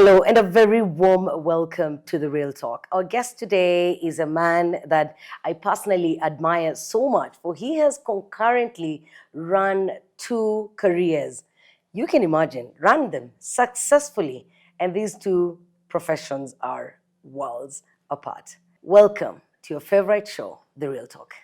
Hello, and a very warm welcome to The Real Talk. Our guest today is a man that I personally admire so much, for he has concurrently run two careers. You can imagine, run them successfully, and these two professions are worlds apart. Welcome to your favorite show, The Real Talk.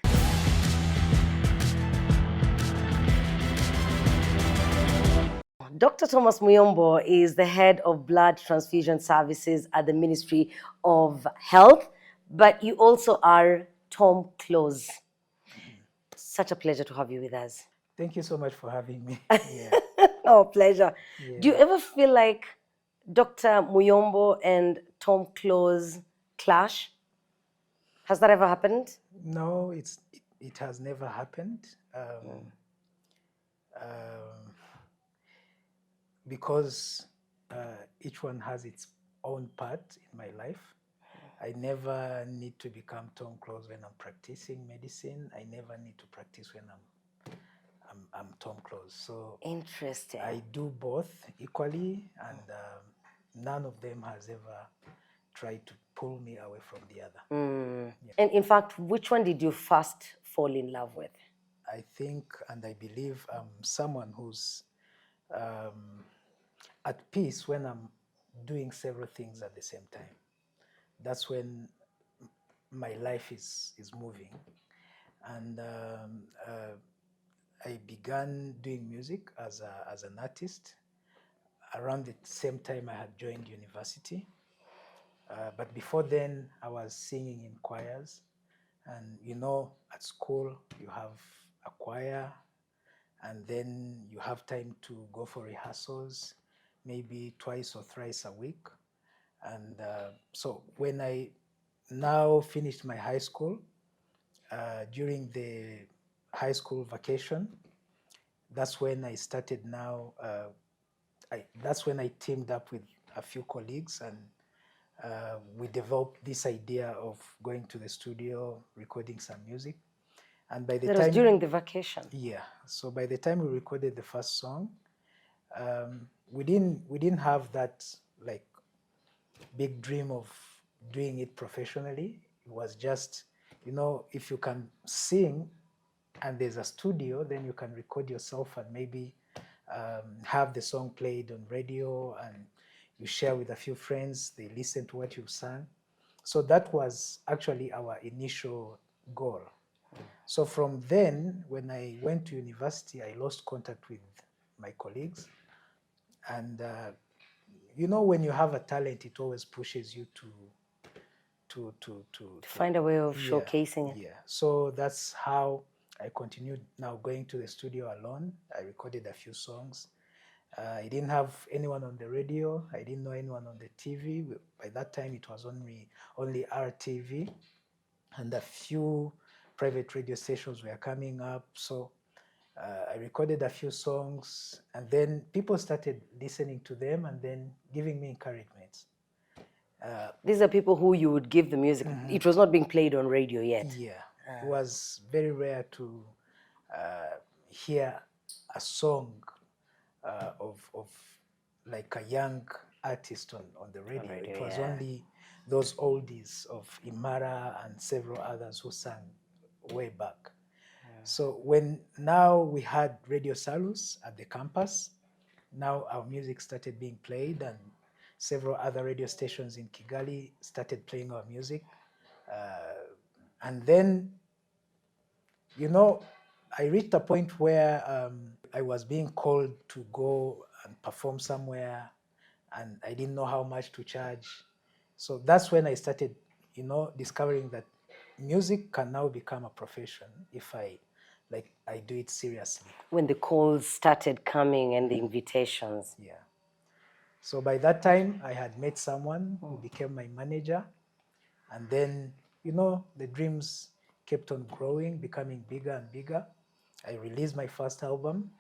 Dr. Thomas Muyombo is the head of blood transfusion services at the Ministry of Health, but you also are Tom Close. Such a pleasure to have you with us. Thank you so much for having me. Oh, pleasure. Yeah. Do you ever feel like Dr. Muyombo and Tom Close clash? Has that ever happened? No, it has never happened. Because each one has its own part in my life. I never need to become Tom Close when I'm practicing medicine. I never need to practice when I'm Tom Close. So Interesting. I do both equally, and none of them has ever tried to pull me away from the other. Yeah. And in fact, which one did you first fall in love with? I think, and I believe I'm someone who's at peace when I'm doing several things at the same time. That's when my life is moving. And I began doing music as an artist around the same time I had joined university. But before then, I was singing in choirs. And you know, at school, you have a choir, and then you have time to go for rehearsals, maybe twice or thrice a week. And so when I now finished my high school, during the high school vacation, that's when I started now, that's when I teamed up with a few colleagues, and we developed this idea of going to the studio, recording some music. And by the That time, was during the vacation. Yeah. So by the time we recorded the first song, we didn't have that like big dream of doing it professionally. It was just, you know, if you can sing and there's a studio, then you can record yourself and maybe have the song played on radio, and you share with a few friends, they listen to what you've sung. So that was actually our initial goal. So from then, when I went to university, I lost contact with my colleagues. And you know, when you have a talent, it always pushes you to find a way of showcasing it. Yeah. So that's how I continued now going to the studio alone. I recorded a few songs. I didn't have anyone on the radio. I didn't know anyone on the TV. By that time, it was only RTV, and a few private radio stations were coming up. So I recorded a few songs, and then people started listening to them and then giving me encouragement. These are people who you would give the music. It was not being played on radio yet. Yeah, it was very rare to hear a song of like a young artist on the radio. It was only those oldies of Imara and several others who sang way back. So when now we had Radio Salus at the campus, now our music started being played, and several other radio stations in Kigali started playing our music. And then, you know, I reached a point where I was being called to go and perform somewhere, and I didn't know how much to charge. So that's when I started, you know, discovering that music can now become a profession if I do it seriously. When the calls started coming and the invitations. Yeah. So by that time, I had met someone who became my manager. And then, you know, the dreams kept on growing, becoming bigger and bigger. I released my first album.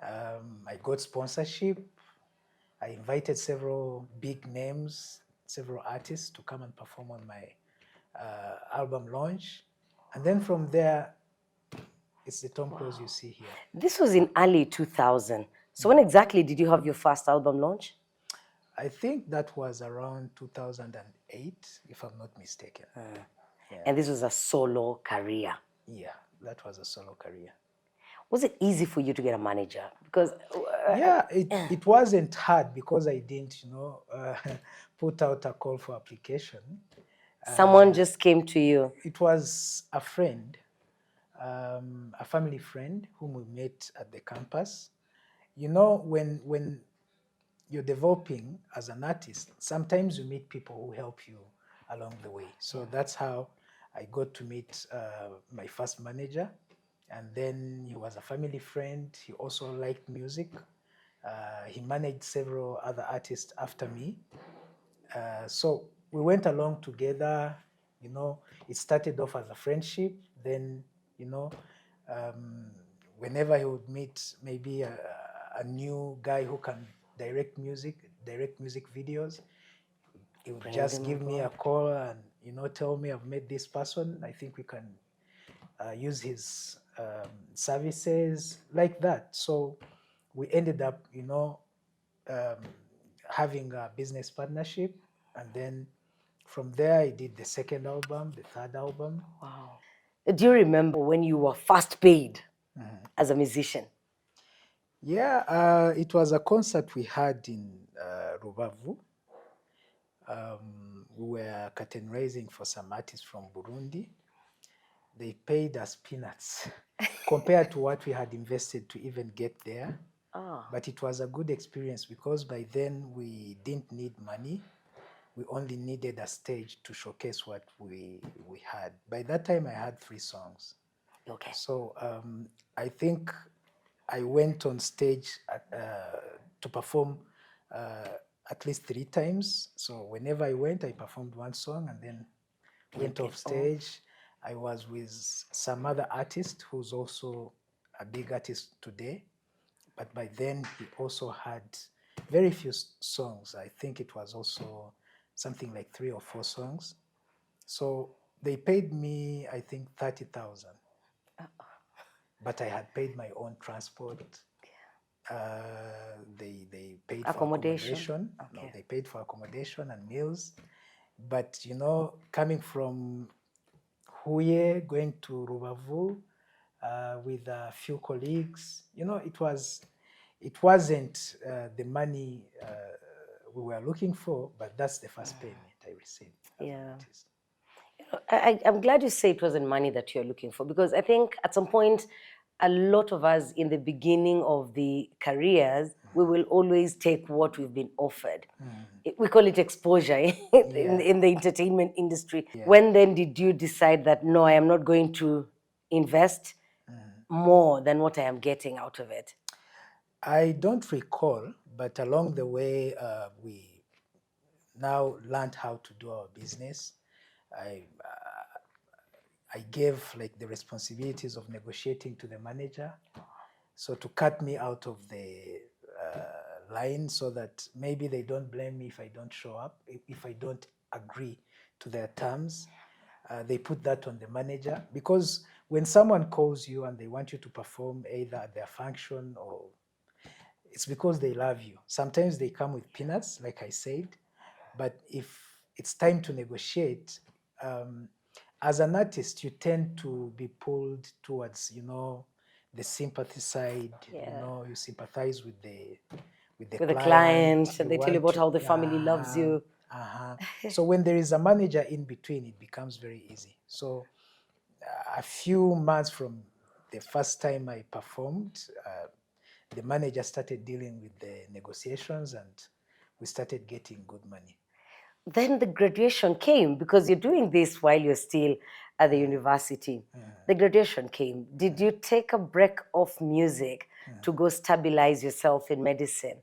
I got sponsorship. I invited several big names, several artists to come and perform on my album launch. And then from there, it's the Tom Close you see here. This was in early 2000. So when exactly did you have your first album launch? I think that was around 2008, if I'm not mistaken. Yeah. And this was a solo career. Yeah, that was a solo career. Was it easy for you to get a manager? Because Yeah, it wasn't hard because I didn't, put out a call for application. someone just came to you. It was a friend, a family friend whom we met at the campus. You know, when you're developing as an artist, sometimes you meet people who help you along the way. So that's how I got to meet my first manager. And then he was a family friend. He also liked music. He managed several other artists after me. So we went along together. It started off as a friendship. Then, you know, whenever he would meet maybe a new guy who can direct music videos, he would just give me a call and tell me, I've met this person, I think we can use his services, like that. So we ended up um, having a business partnership, and then from there I did the second album, the third album. Wow. Do you remember when you were first paid as a musician? Yeah, it was a concert we had in Rubavu. We were curtain raising for some artists from Burundi. They paid us peanuts compared to what we had invested to even get there. But it was a good experience because by then we didn't need money. We only needed a stage to showcase what we had. By that time, I had 3 songs. Okay. So I think I went on stage to perform at least 3 times. So whenever I went, I performed one song and then went off stage. I was with some other artist who's also a big artist today. But by then, he also had very few songs. I think it was also something like 3 or 4 songs. So they paid me, I think, 30,000. But I had paid my own transport. They paid for accommodation. Okay. No, they paid for accommodation and meals. But coming from Huye, going to Rubavu with a few colleagues, it wasn't the money we were looking for, but that's the first payment I received as an artist. I'm glad you say it wasn't money that you're looking for, because I think at some point, a lot of us in the beginning of the careers, we will always take what we've been offered. We call it exposure in the entertainment industry. Yeah. When then did you decide that, no, I am not going to invest more than what I am getting out of it? I don't recall, but along the way, we now learned how to do our business. I gave like the responsibilities of negotiating to the manager, so to cut me out of the line, so that maybe they don't blame me if I don't show up, if I don't agree to their terms. They put that on the manager, because when someone calls you and they want you to perform either at their function, or it's because they love you. Sometimes they come with peanuts, like I said, but if it's time to negotiate, as an artist, you tend to be pulled towards, the sympathy side. You sympathize with the client, and they tell you about how the family loves you. So when there is a manager in between, it becomes very easy. So a few months from the first time I performed, the manager started dealing with the negotiations, and we started getting good money. Then the graduation came, because you're doing this while you're still at the university. The graduation came. Did you take a break off music to go stabilize yourself in medicine?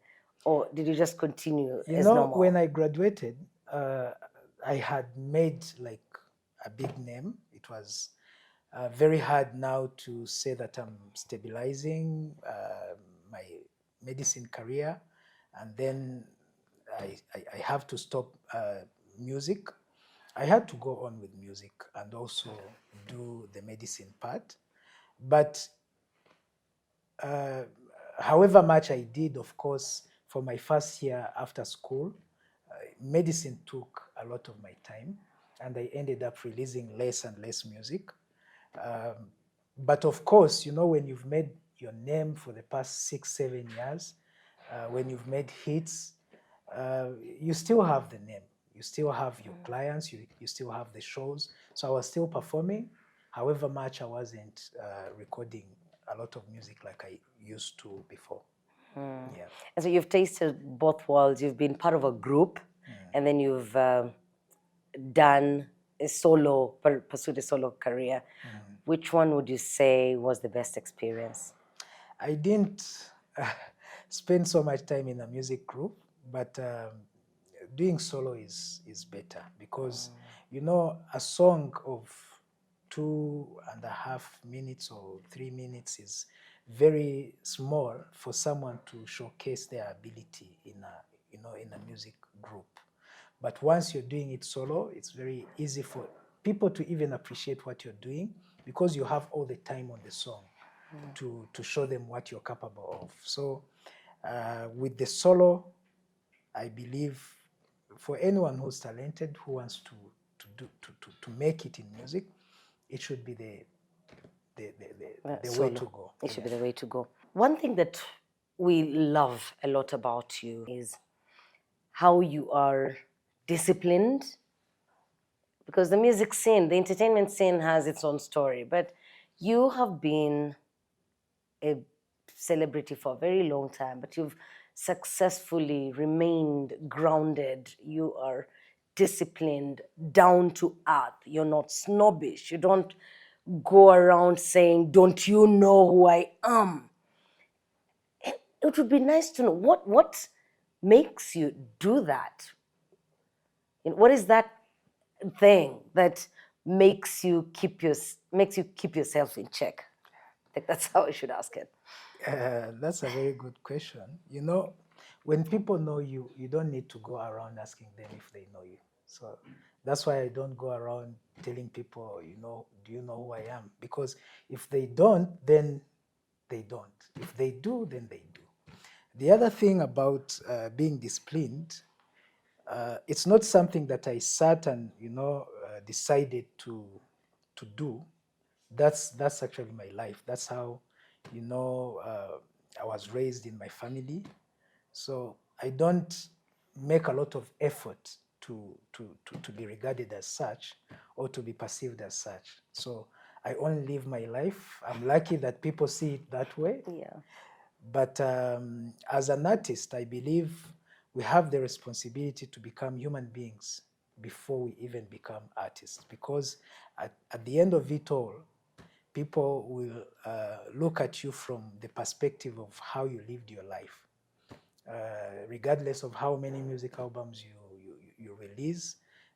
Or did you just continue as normal? When I graduated, I had made like a big name. It was very hard now to say that I'm stabilizing my medicine career, and then I have to stop music. I had to go on with music and also do the medicine part. But however much I did, of course, for my first year after school, medicine took a lot of my time, and I ended up releasing less and less music. But of course, when you've made your name for the past 6, 7 years, when you've made hits, you still have the name. You still have your clients, you still have the shows. So I was still performing, however much I wasn't recording a lot of music like I used to before. Yeah. And so you've tasted both worlds. You've been part of a group, and then you've done a pursued a solo career. Which one would you say was the best experience? I didn't spend so much time in a music group, but doing solo is better because a song of 2.5 minutes or 3 minutes is very small for someone to showcase their ability in a music group. But once you're doing it solo, it's very easy for people to even appreciate what you're doing because you have all the time on the song to show them what you're capable of. So with the solo, I believe for anyone who's talented, who wants to make it in music, it should be the way to go. It should be the way to go. One thing that we love a lot about you is how you are disciplined, because the music scene, the entertainment scene has its own story, but you have been a celebrity for a very long time, but you've successfully remained grounded. You are disciplined, down to earth. You're not snobbish. You don't go around saying, "Don't you know who I am?" It would be nice to know what makes you do that. What is that thing that makes you keep yourself in check? I think that's how I should ask it. That's a very good question. When people know you, you don't need to go around asking them if they know you. So that's why I don't go around telling people, do you know who I am? Because if they don't, then they don't. If they do, then they do. The other thing about being disciplined, it's not something that I sat and decided to do. That's actually my life. That's how I was raised in my family. So I don't make a lot of effort to be regarded as such or to be perceived as such. So I only live my life. I'm lucky that people see it that way. Yeah. But as an artist, I believe we have the responsibility to become human beings before we even become artists. Because at the end of it all, people will look at you from the perspective of how you lived your life. Regardless of how many music albums you release,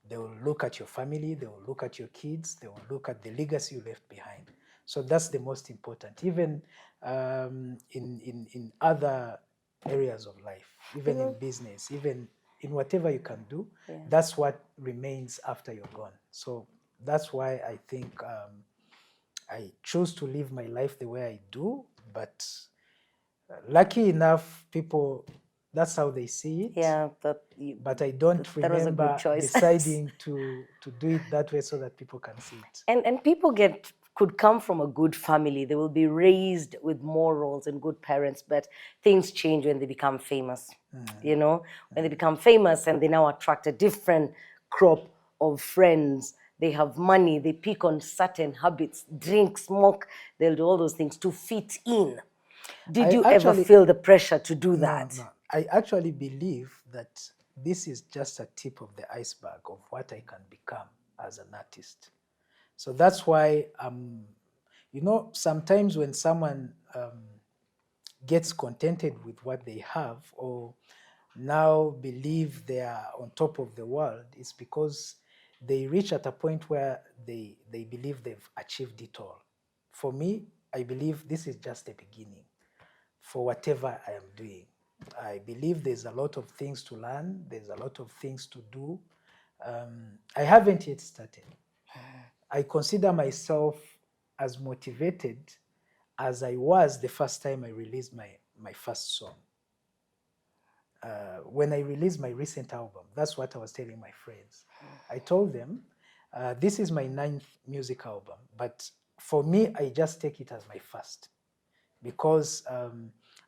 they will look at your family, they will look at your kids, they will look at the legacy you left behind. So that's the most important, even in other areas of life, even in business, even in whatever you can do, that's what remains after you're gone. So that's why I think I choose to live my life the way I do, but lucky enough, people, that's how they see it. Yeah, but I don't remember deciding to do it that way so that people can see it. And people could come from a good family. They will be raised with morals and good parents, but things change when they become famous. When they become famous and they now attract a different crop of friends. They have money, they pick on certain habits, drink, smoke, they'll do all those things to fit in. Did you ever feel the pressure to do that? No. I actually believe that this is just a tip of the iceberg of what I can become as an artist. So that's why, sometimes when someone gets contented with what they have or now believe they are on top of the world, it's because they reach at a point where they believe they've achieved it all. For me, I believe this is just the beginning for whatever I am doing. I believe there's a lot of things to learn, there's a lot of things to do. I haven't yet started. I consider myself as motivated as I was the first time I released my first song. when I released my recent album, that's what I was telling my friends. I told them, this is my ninth music album, but for me, I just take it as my first because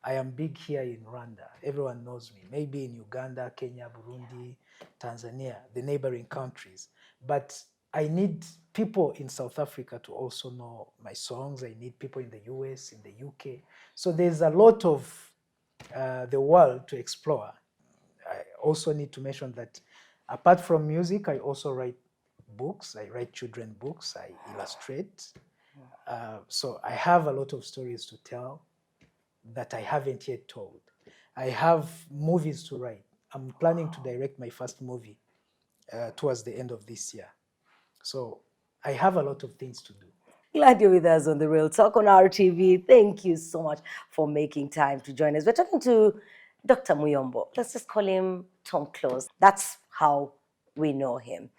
I am big here in Rwanda. Everyone knows me. Maybe in Uganda, Kenya, Burundi, Tanzania, the neighboring countries. But I need people in South Africa to also know my songs. I need people in the US, in the UK. So there's a lot of the world to explore. I also need to mention that apart from music, I also write books. I write children books. I illustrate. So I have a lot of stories to tell that I haven't yet told. I have movies to write. I'm planning to direct my first movie towards the end of this year. So I have a lot of things to do. Glad you're with us on The Real Talk on RTV. Thank you so much for making time to join us. We're talking to Dr. Muyombo. Let's just call him Tom Close. That's how we know him.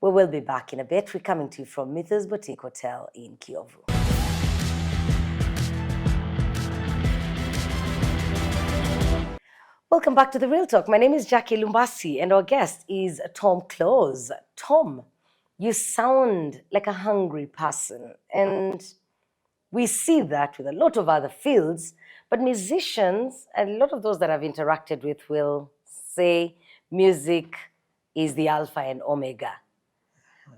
We will be back in a bit. We're coming to you from Mythos Boutique Hotel in Kiyovu. Welcome back to The Real Talk. My name is Jackie Lumbasi, and our guest is Tom Close. Tom, you sound like a hungry person, and we see that with a lot of other fields, but musicians, and a lot of those that I've interacted with will say music is the alpha and omega.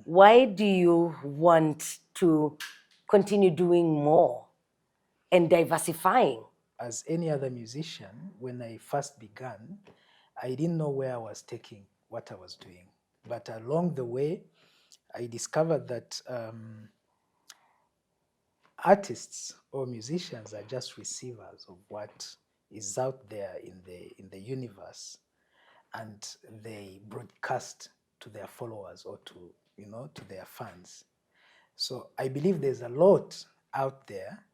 Why do you want to continue doing more and diversifying? As any other musician, when I first began, I didn't know where I was taking what I was doing. But along the way, I discovered that artists or musicians are just receivers of what is out there in the universe, and they broadcast to their followers or to their fans. So I believe there's a lot out there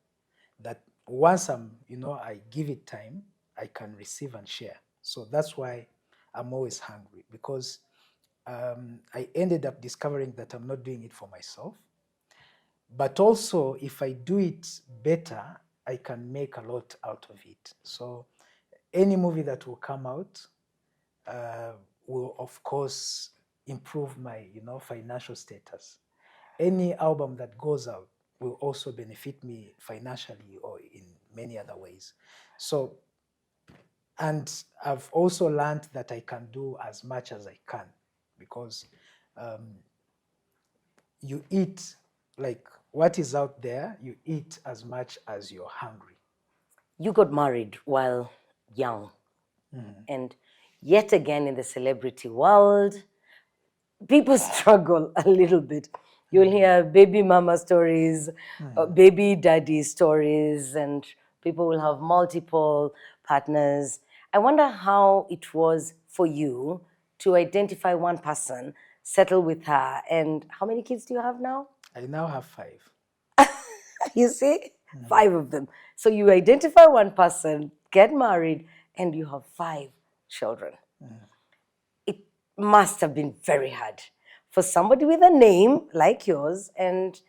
that once I give it time, I can receive and share. So that's why I'm always hungry, because I ended up discovering that I'm not doing it for myself. But also, if I do it better, I can make a lot out of it. So any movie that will come out will, of course, improve my financial status. Any album that goes out will also benefit me financially or in many other ways. So, and I've also learned that I can do as much as I can, because you eat, like what is out there, you eat as much as you're hungry. You got married while young. And yet again, in the celebrity world, people struggle a little bit. You'll hear baby mama stories, baby daddy stories, and people will have multiple partners. I wonder how it was for you to identify one person, settle with her, and how many kids do you have now? I now have 5. You see, 5 of them. So you identify one person, get married, and you have 5 children. It must have been very hard for somebody with a name like yours. And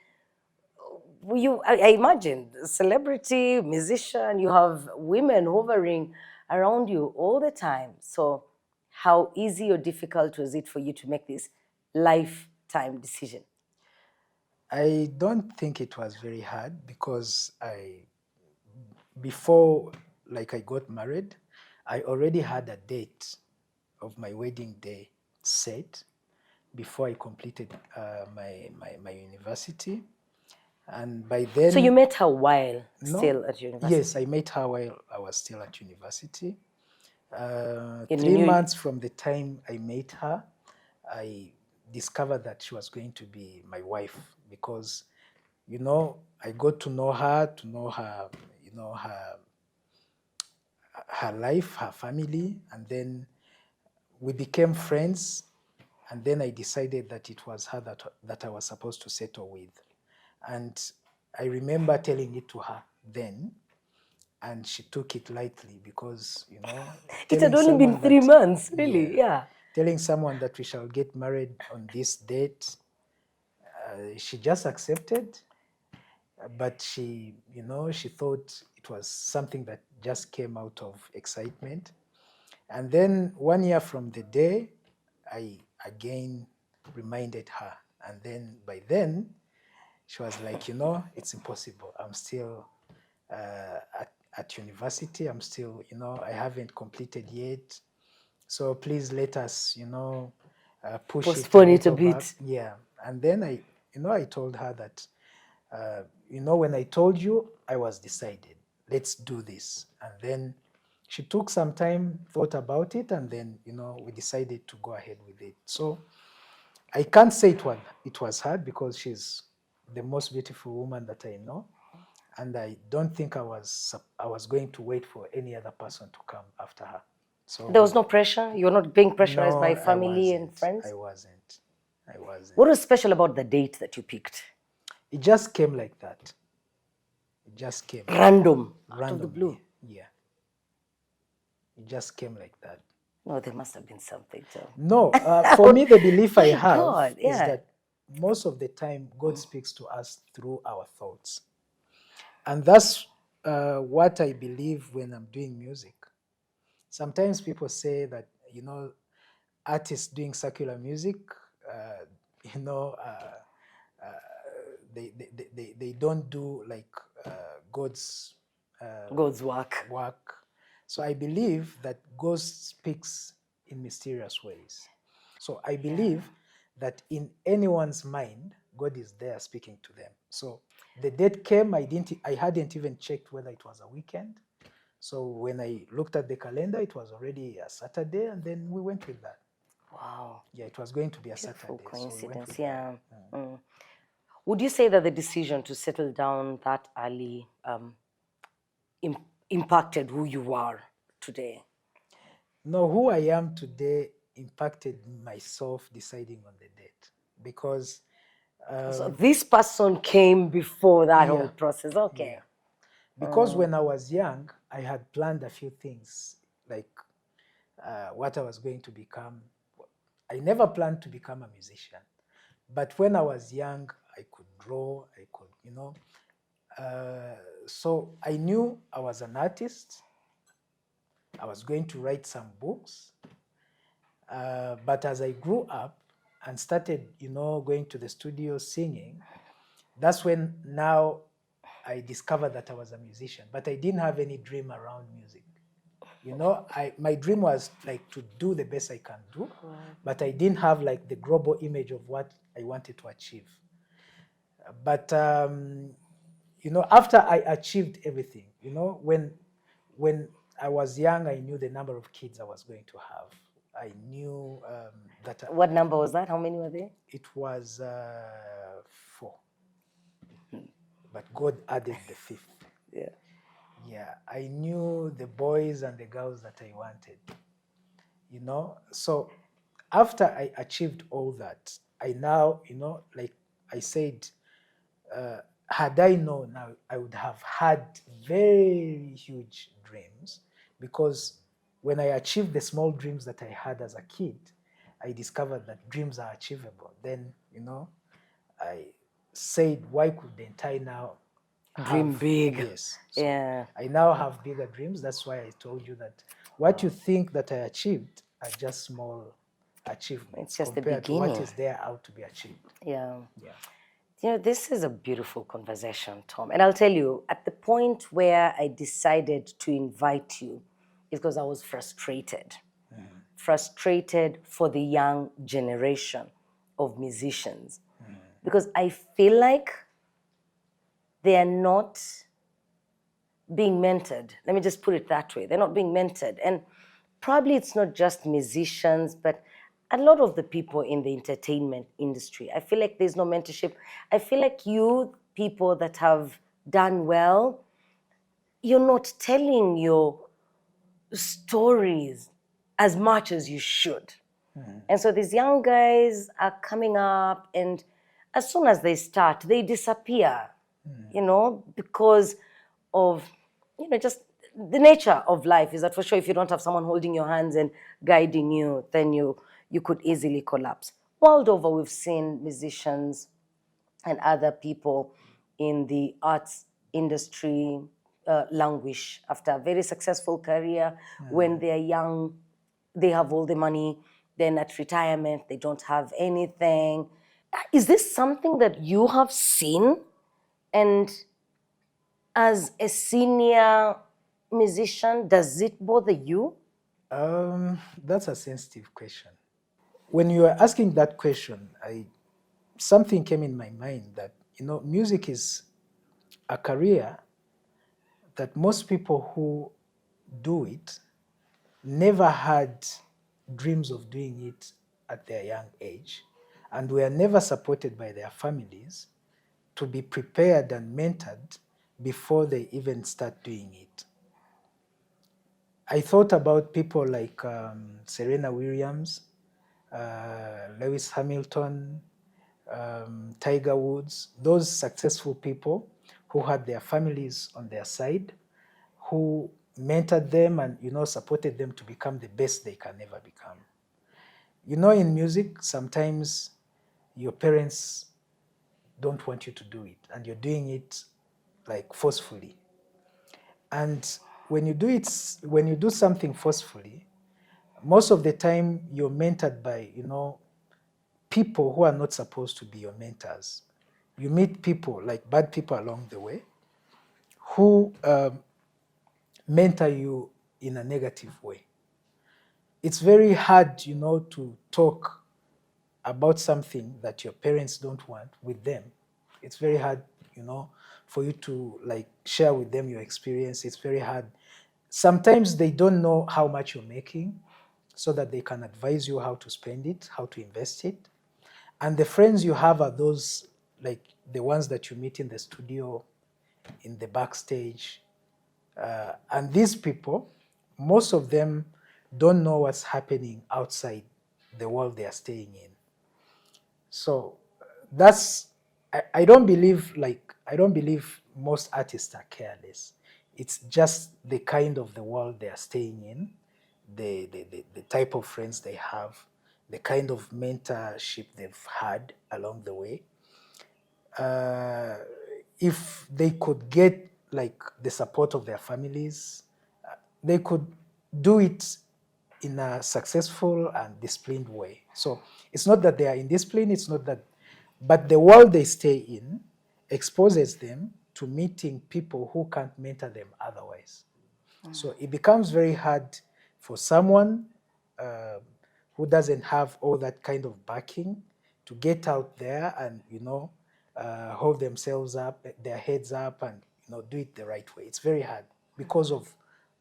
I imagine, celebrity, musician, you have women hovering around you all the time. So how easy or difficult was it for you to make this lifetime decision? I don't think it was very hard, because before I got married, I already had a date of my wedding day set before I completed my university. And by then... So you met her while No. still at university? Yes, I met her while I was still at university. And 3 months from the time I met her, I discovered that she was going to be my wife, because, I got to know her, her life, her family, and then we became friends. And then I decided that it was her that I was supposed to settle with. And I remember telling it to her then, and she took it lightly, because, it had only been 3 months, really, yeah. Telling someone that we shall get married on this date, she just accepted. But she thought it was something that just came out of excitement. And then 1 year from the day, I again reminded her. And then by then, she was like, it's impossible. I'm still at university. I'm still, I haven't completed yet. So please let us, push it a Postpone it a little back. bit. Yeah. And then I told her that, when I told you, I was decided, let's do this. And then she took some time, thought about it, and then, we decided to go ahead with it. So I can't say it was hard because she's the most beautiful woman that I know. And I don't think I was going to wait for any other person to come after her. So There was no pressure? You're not being pressurized no, by I family and wasn't. friends? I wasn't. I wasn't. What was special about the date that you picked? It just came like that. It just came Random, out of the randomly. blue. Yeah. It just came like that. No, there must have been something. So. No, for me, the belief I My have God, is yeah. that most of the time God speaks to us through our thoughts. And that's what I believe when I'm doing music. Sometimes people say that, artists doing secular music, uh, you know, uh, they don't do like God's God's work. work. So I believe that God speaks in mysterious ways. So I believe that in anyone's mind, God is there speaking to them. So the date came, I hadn't even checked whether it was a weekend. So when I looked at the calendar, it was already a Saturday, and then we went with that. Wow. Yeah, it was going to be a Beautiful Saturday, so we went coincidence, with yeah. that. Mm. Would you say that the decision to settle down that early impacted who you are today? No, who I am today impacted myself deciding on the date because So this person came before that whole yeah, process. Okay. yeah. Because when I was young, I had planned a few things like what I was going to become. I never planned to become a musician, but when I was young, I could draw, I could, so I knew I was an artist. I was going to write some books. But as I grew up and started, going to the studio singing, that's when now I discovered that I was a musician. But I didn't have any dream around music. My dream was like to do the best I can do, but I didn't have like the global image of what I wanted to achieve. But after I achieved everything, when I was young, I knew the number of kids I was going to have. I knew that What number was that? How many were there? it was 4, but God added the 5th. Yeah. Yeah, I knew the boys and the girls that I wanted. So after I achieved all that, I now, like I said, had I known, now I would have had very huge dreams, because when I achieved the small dreams that I had as a kid, I discovered that dreams are achievable. Then, I said, why couldn't I now Dream have, big. yes. So Yeah. I now have bigger dreams. That's why I told you that what you think that I achieved are just small achievements It's just the compared to what beginning. is there out to be achieved. Yeah. Yeah. This is a beautiful conversation, Tom. And I'll tell you, at the point where I decided to invite you is because I was frustrated. Frustrated for the young generation of musicians. Because I feel like they are not being mentored. Let me just put it that way. They're not being mentored. And probably it's not just musicians, but a lot of the people in the entertainment industry. I feel like there's no mentorship. I feel like you people that have done well, you're not telling your stories as much as you should. And so these young guys are coming up, and as soon as they start, they disappear, because of, just the nature of life is that for sure, if you don't have someone holding your hands and guiding you, then you could easily collapse. World over, we've seen musicians and other people in the arts industry languish after a very successful career when they're young, they have all the money, then at retirement they don't have anything. Is this something that you have seen? And as a senior musician, does it bother you? That's a sensitive question. When you are asking that question, something came in my mind that, music is a career that most people who do it never had dreams of doing it at their young age, and were never supported by their families to be prepared and mentored before they even start doing it. I thought about people like Serena Williams, Lewis Hamilton, Tiger Woods, those successful people who had their families on their side, who mentored them and supported them to become the best they can ever become. In music, sometimes your parents don't want you to do it, and you're doing it like forcefully. And when you do something forcefully, most of the time you're mentored by people who are not supposed to be your mentors. You meet people, like bad people along the way, who mentor you in a negative way. It's very hard, to talk about something that your parents don't want with them. It's very hard, for you to like share with them your experience. It's very hard. Sometimes they don't know how much you're making, so that they can advise you how to spend it, how to invest it. And the friends you have are those, like the ones that you meet in the studio, in the backstage. And these people, most of them don't know what's happening outside the world they are staying in. So that's, I don't believe most artists are careless. It's just the kind of the world they are staying in, the type of friends they have, the kind of mentorship they've had along the way. If they could get like the support of their families, they could do it in a successful and disciplined way. So it's not that they are indisciplined, it's not that, but the world they stay in exposes them to meeting people who can't mentor them otherwise. So it becomes very hard for someone who doesn't have all that kind of backing to get out there and, hold themselves up, their heads up, and, do it the right way. It's very hard because of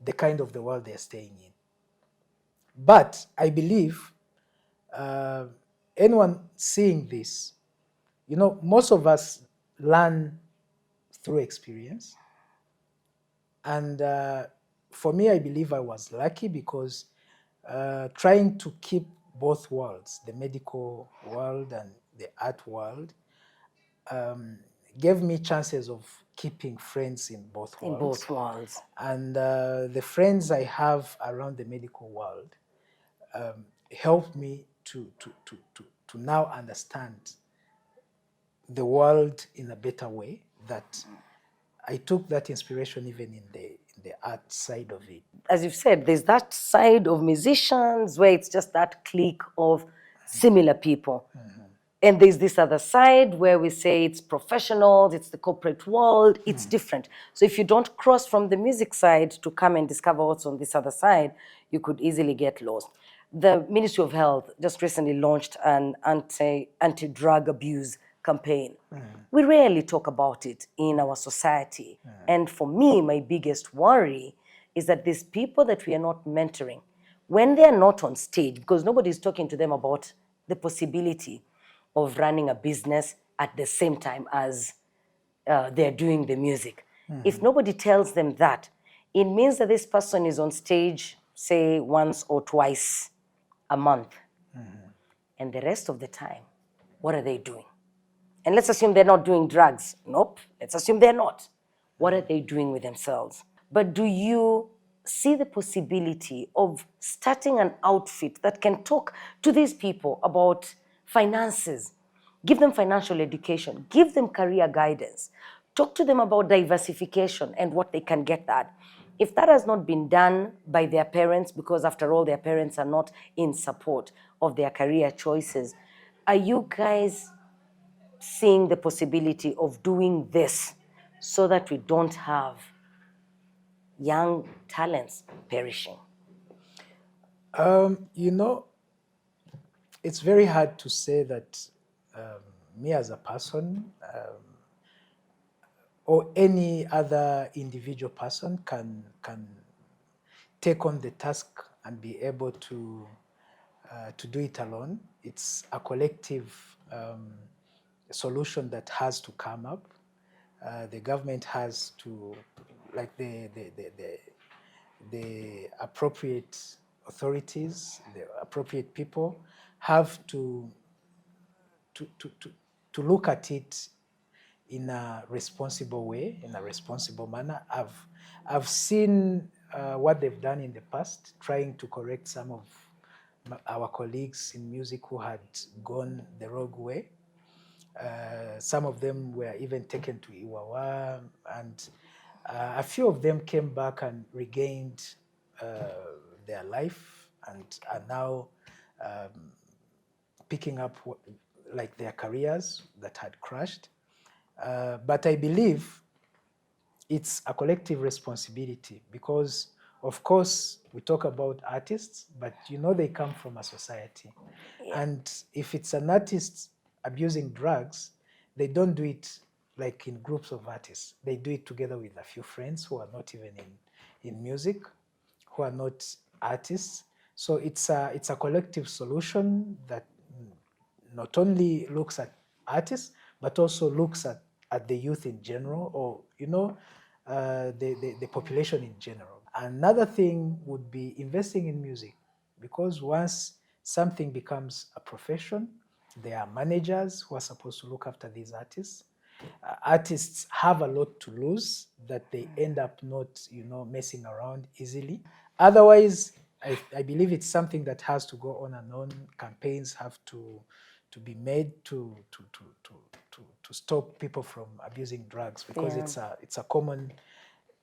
the kind of the world they're staying in. But I believe anyone seeing this, most of us learn through experience. And for me, I believe I was lucky because trying to keep both worlds, the medical world and the art world, gave me chances of keeping friends in both worlds. In both worlds. And the friends I have around the medical world helped me to now understand the world in a better way, that I took that inspiration even in the art side of it. As you've said, there's that side of musicians where it's just that clique of similar people. Mm-hmm. And there's this other side where we say it's professionals, it's the corporate world, it's different. So if you don't cross from the music side to come and discover what's on this other side, you could easily get lost. The Ministry of Health just recently launched an anti-drug abuse campaign. We rarely talk about it in our society. And for me, my biggest worry is that these people that we are not mentoring, when they're not on stage, because nobody's talking to them about the possibility of running a business at the same time as they're doing the music. If nobody tells them that, it means that this person is on stage, say, once or twice a month. And the rest of the time, what are they doing? And let's assume they're not doing drugs. Nope, let's assume they're not. What are they doing with themselves? But do you see the possibility of starting an outfit that can talk to these people about finances, give them financial education, give them career guidance, talk to them about diversification and what they can get that, If that has not been done by their parents, because after all, their parents are not in support of their career choices, are you guys seeing the possibility of doing this so that we don't have young talents perishing? You know, it's very hard to say that me as a person or any other individual person can take on the task and be able to do it alone. It's a collective solution that has to come up. The government has to, like the appropriate authorities, the appropriate people have to, to, to, to look at it in a responsible way, in a responsible manner. I've seen what they've done in the past, trying to correct some of our colleagues in music who had gone the rogue way. Some of them were even taken to Iwawa, and a few of them came back and regained their life and are now picking up like their careers that had crashed. But I believe it's a collective responsibility because, of course, we talk about artists, but you know they come from a society. Yeah. And if it's an artist abusing drugs, they don't do it like in groups of artists. They do it together with a few friends who are not even in music, who are not artists. So it's a collective solution that not only looks at artists, but also looks at the youth in general, or, you know, the population in general. Another thing would be investing in music, because once something becomes a profession, there are managers who are supposed to look after these artists. Artists have a lot to lose that they end up not, you know, messing around easily. Otherwise, I believe it's something that has to go on and on. Campaigns have to be made to stop people from abusing drugs, because it's a common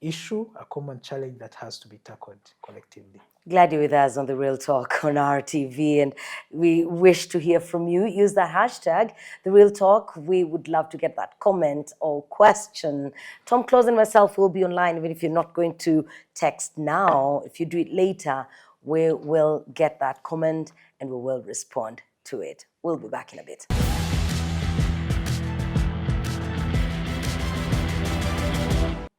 issue, a common challenge that has to be tackled collectively. Glad you're with us on The Real Talk on RTV, and we wish to hear from you. Use the hashtag, The Real Talk. We would love to get that comment or question. Tom Close and myself will be online, even if you're not going to text now. If you do it later, we will get that comment and we will respond to it. We'll be back in a bit.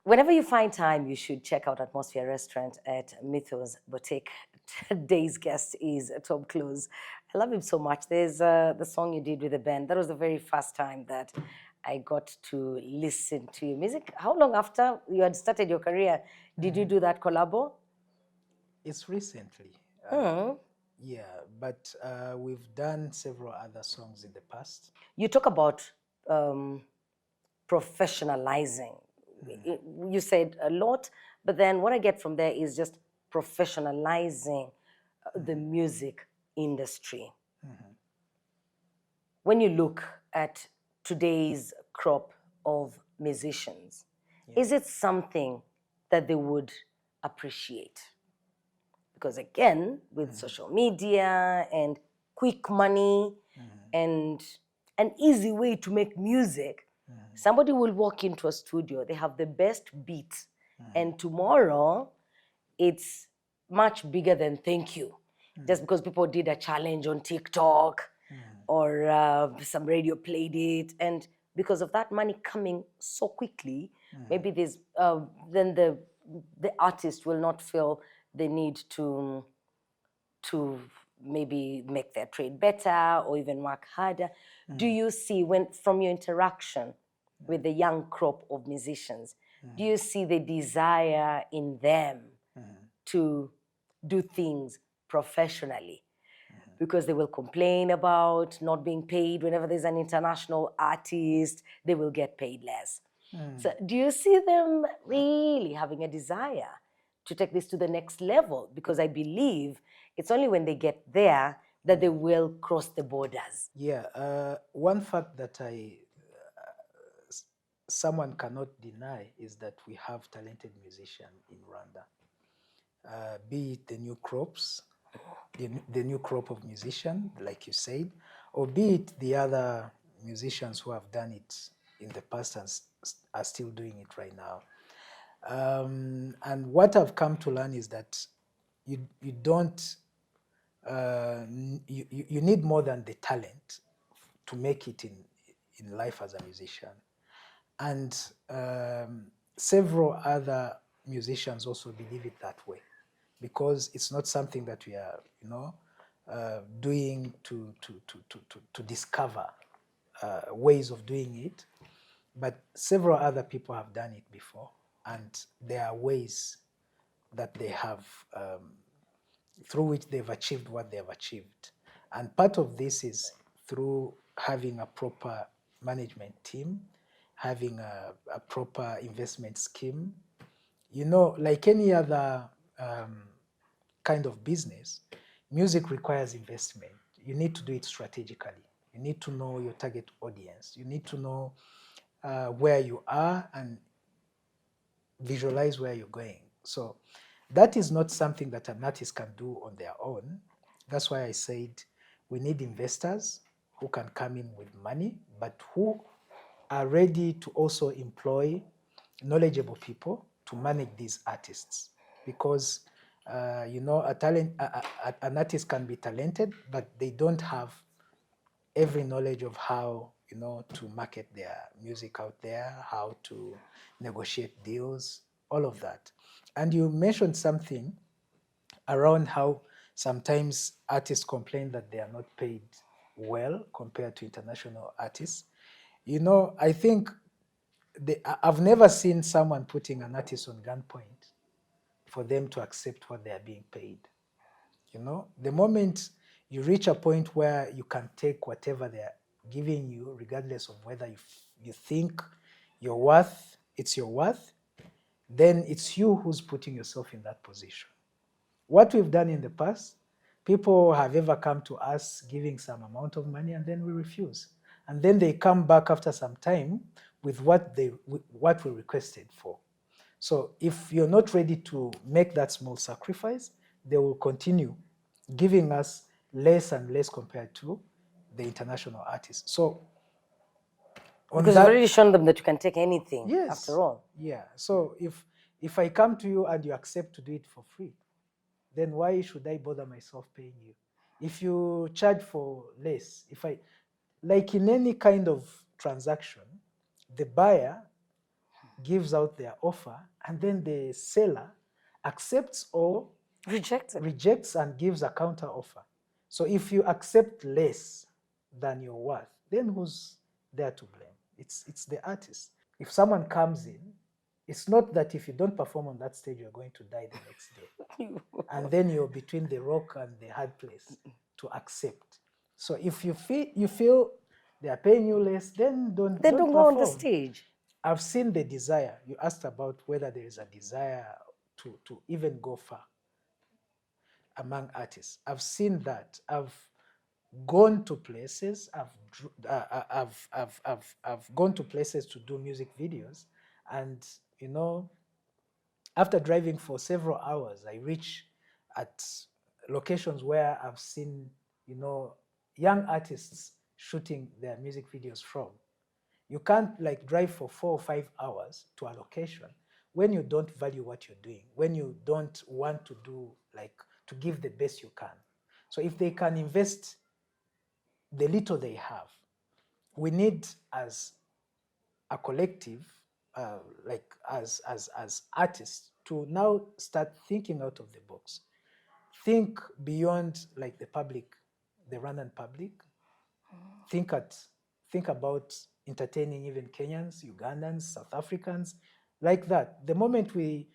Whenever you find time, you should check out Atmosphere Restaurant at Mythos Boutique. Today's guest is Tom Close. I love him so much. There's the song you did with the band. That was the very first time that I got to listen to your music. How long after you had started your career did you do that collabo? It's recently. Yeah, but we've done several other songs in the past. You talk about professionalizing. You said a lot, but then what I get from there is just professionalizing the music industry. When you look at today's crop of musicians, is it something that they would appreciate? Because again, with social media and quick money and an easy way to make music, somebody will walk into a studio, they have the best beat, and tomorrow it's much bigger than thank you. Just because people did a challenge on TikTok or some radio played it, and because of that money coming so quickly, maybe there's then the artist will not feel the need to maybe make their trade better or even work harder. Do you see, when from your interaction with the young crop of musicians, do you see the desire in them to do things professionally? Because they will complain about not being paid. Whenever there's an international artist, they will get paid less. So do you see them really having a desire to take this to the next level? Because I believe it's only when they get there that they will cross the borders. Yeah, one fact that I someone cannot deny is that we have talented musicians in Rwanda. Be it the new crops, the new crop of musicians, like you said, or be it the other musicians who have done it in the past and are still doing it right now. And what I've come to learn is that you don't, you need more than the talent to make it in life as a musician. And several other musicians also believe it that way, because it's not something that we are, doing to discover ways of doing it, but several other people have done it before, and there are ways that they have, through which they've achieved what they have achieved. And part of this is through having a proper management team, having a proper investment scheme. Like any other kind of business, music requires investment. You need to do it strategically. You need to know your target audience. You need to know where you are and visualize where you're going. So that is not something that an artist can do on their own. That's why I said we need investors who can come in with money, but who are ready to also employ knowledgeable people to manage these artists. Because an artist can be talented, but they don't have every knowledge of how to market their music out there, how to negotiate deals, all of that. And you mentioned something around how sometimes artists complain that they are not paid well compared to international artists. I think I've never seen someone putting an artist on gunpoint for them to accept what they are being paid. The moment you reach a point where you can take whatever they are giving you, regardless of whether you think it's your worth, then it's you who's putting yourself in that position. What we've done in the past, people have ever come to us giving some amount of money and then we refuse. And then they come back after some time with what we requested for. So if you're not ready to make that small sacrifice, they will continue giving us less and less compared to the international artists. So because you've already shown them that you can take anything, yes, after all. Yeah. So if I come to you and you accept to do it for free, then why should I bother myself paying you? If you charge for less, like in any kind of transaction, the buyer gives out their offer and then the seller accepts or rejects and gives a counter offer. So if you accept less than your worth, then who's there to blame? It's the artist. If someone comes in, it's not that if you don't perform on that stage, you're going to die the next day. And then you're between the rock and the hard place to accept. So if you feel they are paying you less, then don't go on the stage. I've seen the desire. You asked about whether there is a desire to even go far among artists. I've seen that. I've gone to places. I've gone to places to do music videos, and after driving for several hours, I reach at locations where I've seen young artists shooting their music videos from. You can't like drive for 4 or 5 hours to a location when you don't value what you're doing, when you don't want to do to give the best you can. So if they can invest the little they have, we need as a collective, as artists, to now start thinking out of the box. Think beyond like the Rwandan public. Think about entertaining even Kenyans, Ugandans, South Africans, like that. The moment we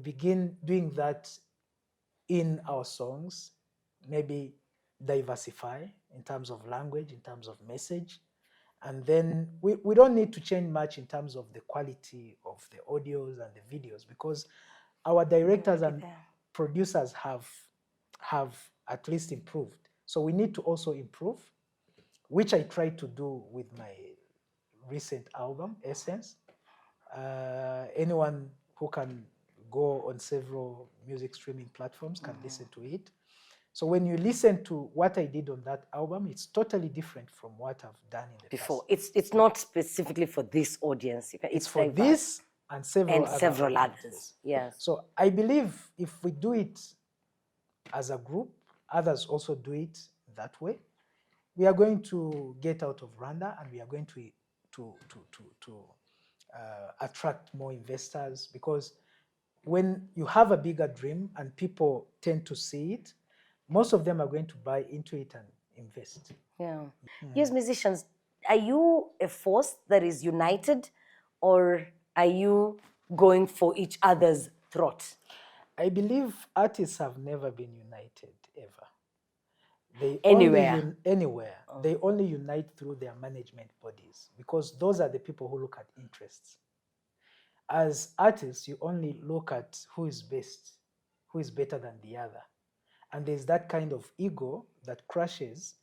begin doing that in our songs, maybe diversify in terms of language, in terms of message, and then we don't need to change much in terms of the quality of the audios and the videos, because our directors and producers have at least improved. So we need to also improve, which I tried to do with my recent album, Essence. Anyone who can go on several music streaming platforms can listen to it. So when you listen to what I did on that album, it's totally different from what I've done in the Before, past. it's not specifically for this audience. It's for diverse. this and several And other several albums. others. Yes. So I believe if we do it as a group, others also do it that way, we are going to get out of Rwanda, and we are going to attract more investors, because when you have a bigger dream and people tend to see it, most of them are going to buy into it and invest. Yeah. Yes, musicians, are you a force that is united, or are you going for each other's throat? I believe artists have never been united ever. They Anywhere. Anywhere. They only unite through their management bodies, because those are the people who look at interests. As artists, you only look at who is best, who is better than the other. And there's that kind of ego that crashes,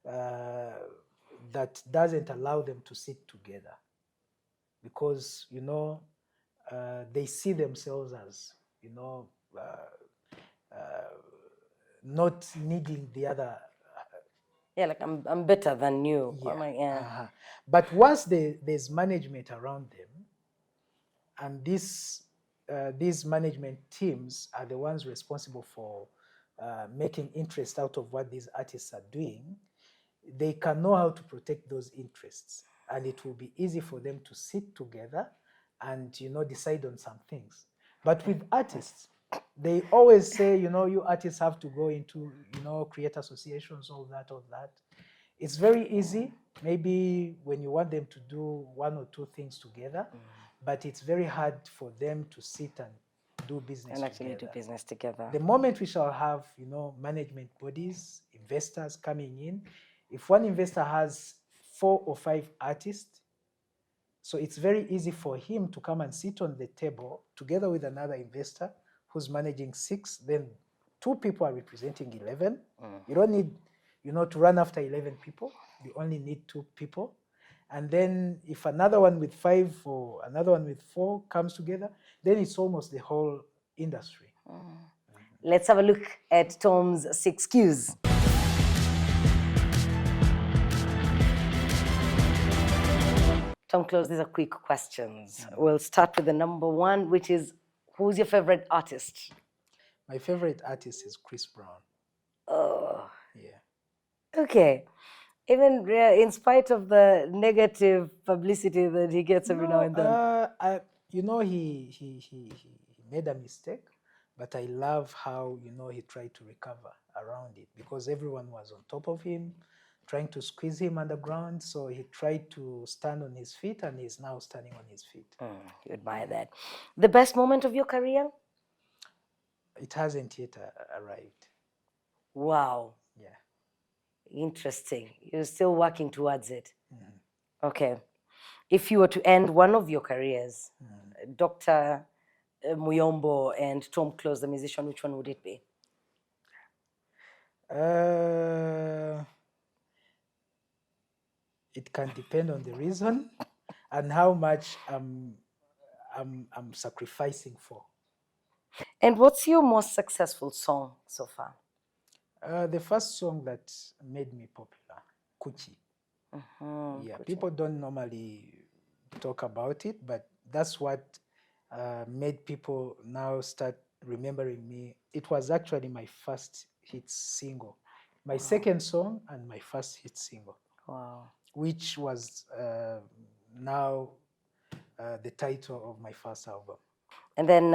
that doesn't allow them to sit together, because they see themselves as not needing the other. Yeah, like I'm better than you. Yeah. I'm like, yeah. But once there's management around them, and these management teams are the ones responsible for making interest out of what these artists are doing, they can know how to protect those interests, and it will be easy for them to sit together and decide on some things. But with artists, they always say, you artists have to go into create associations, all that. It's very easy, maybe when you want them to do one or two things together, but it's very hard for them to sit and do business And actually together. do business together. The moment we shall have, management bodies, investors coming in, if one investor has 4 or 5 artists, so it's very easy for him to come and sit on the table together with another investor who's managing 6, then 2 people are representing 11. You don't need, to run after 11 people. You only need 2 people. And then if another one with 5 or another one with 4 comes together, then it's almost the whole industry. Let's have a look at Tom's 6 cues. Tom Close, these are quick questions. We'll start with the number 1, which is, who's your favorite artist? My favorite artist is Chris Brown. Oh. Yeah. Okay. Even in spite of the negative publicity that he gets every now and then. He made a mistake, but I love how, he tried to recover around it, because everyone was on top of him, trying to squeeze him underground. So he tried to stand on his feet, and he's now standing on his feet. You admire that. The best moment of your career? It hasn't yet arrived. Wow. Yeah. Interesting. You're still working towards it. Okay. If you were to end one of your careers, Dr. Muyombo and Tom Close, the musician, which one would it be? It can depend on the reason and how much I'm sacrificing for. And what's your most successful song so far? The first song that made me popular, Kuchi. Yeah, Kuchi. People don't normally talk about it, but that's what made people now start remembering me. It was actually my first hit single, my second song and my first hit single. Wow. Which was now the title of my first album. And then,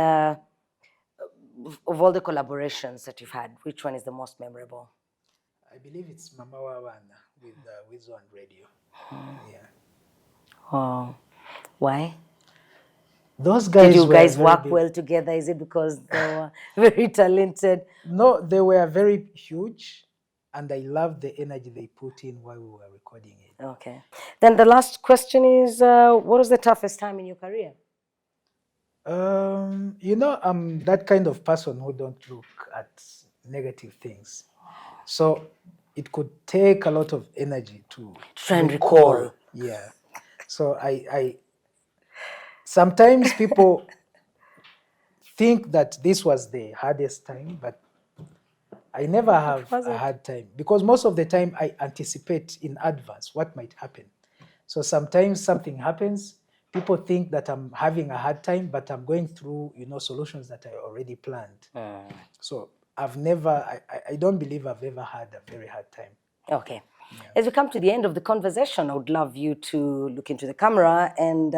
of all the collaborations that you've had, which one is the most memorable? I believe it's Mama Wawana with Wizo and Radio. Yeah. Wow. Why? Those guys. Did you guys work well together? Is it because they were very talented? No, they were very huge, and I loved the energy they put in while we were recording it. Okay. Then the last question is, what was the toughest time in your career? I'm that kind of person who don't look at negative things. So it could take a lot of energy to try and recall. Yeah. So sometimes people think that this was the hardest time, but I never have a hard time because most of the time I anticipate in advance what might happen. So sometimes something happens, people think that I'm having a hard time, but I'm going through, solutions that I already planned. So I don't believe I've ever had a very hard time. Okay. Yeah. As we come to the end of the conversation, I would love you to look into the camera and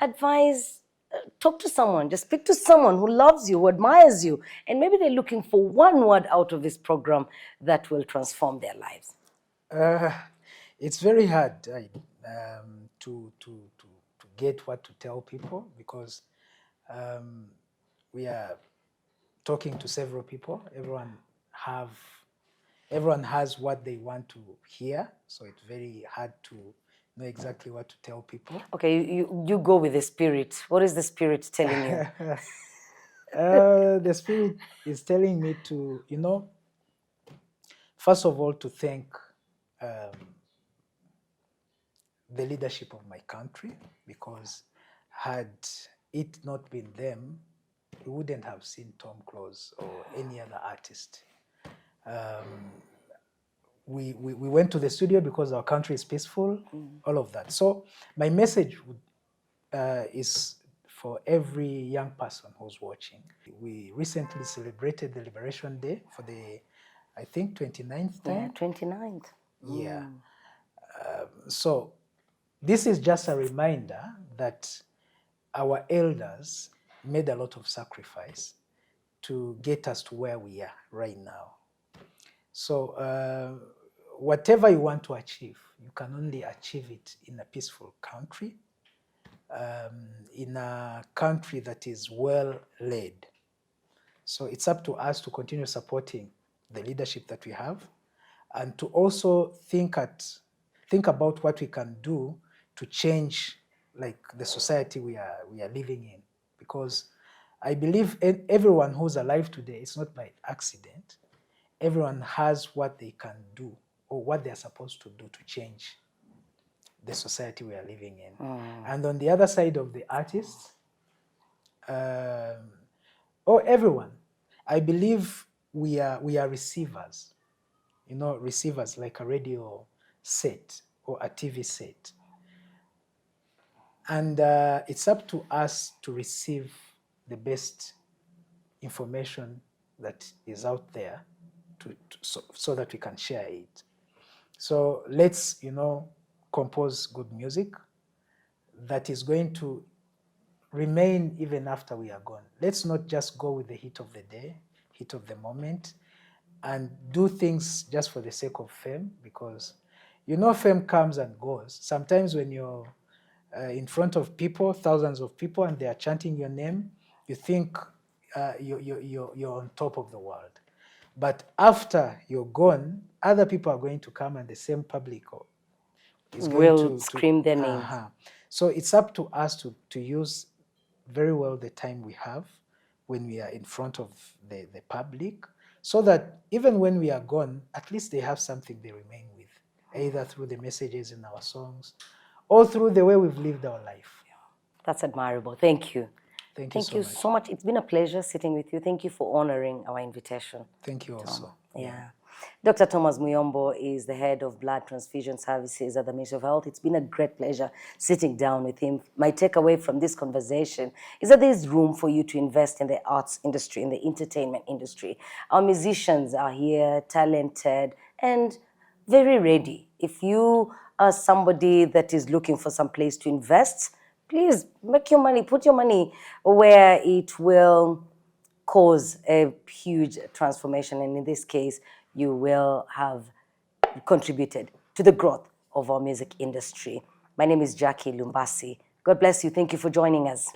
advise, talk to someone, just speak to someone who loves you, who admires you, and maybe they're looking for one word out of this program that will transform their lives. It's very hard to get what to tell people because we are talking to several people. Everyone has what they want to hear, so it's very hard to know exactly what to tell people. Okay, you go with the spirit. What is the spirit telling you? The spirit is telling me to, first of all, to thank the leadership of my country, because had it not been them, we wouldn't have seen Tom Close or any other artist. We went to the studio because our country is peaceful, all of that. So my message is for every young person who's watching. We recently celebrated the Liberation Day for the, I think, 29th time? Yeah, 29th. Yeah. So this is just a reminder that our elders made a lot of sacrifice to get us to where we are right now. So whatever you want to achieve, you can only achieve it in a peaceful country, in a country that is well led. So it's up to us to continue supporting the leadership that we have, and to also think about what we can do to change, like, the society we are living in. Because I believe everyone who's alive today, it's not by accident. Everyone has what they can do or what they're supposed to do to change the society we are living in. And on the other side of the artists, or everyone, I believe we are receivers. Receivers like a radio set or a TV set. And it's up to us to receive the best information that is out there so that we can share it. So let's, compose good music that is going to remain even after we are gone. Let's not just go with the hit of the day, hit of the moment, and do things just for the sake of fame, because fame comes and goes. Sometimes when you're in front of people, thousands of people, and they are chanting your name, you think you're on top of the world. But after you're gone, other people are going to come, and the same public is going to scream their names. So it's up to us to use very well the time we have when we are in front of the public, so that even when we are gone, at least they have something they remain with, either through the messages in our songs or through the way we've lived our life. That's admirable. Thank you. Thank you so much. It's been a pleasure sitting with you. Thank you for honoring our invitation. Thank you also. Yeah. Dr. Thomas Muyombo is the head of blood transfusion services at the Ministry of Health. It's been a great pleasure sitting down with him. My takeaway from this conversation is that there's room for you to invest in the arts industry, in the entertainment industry. Our musicians are here, talented, and very ready. If you are somebody that is looking for some place to invest, please make your money, put your money where it will cause a huge transformation. And in this case, you will have contributed to the growth of our music industry. My name is Jackie Lumbasi. God bless you. Thank you for joining us.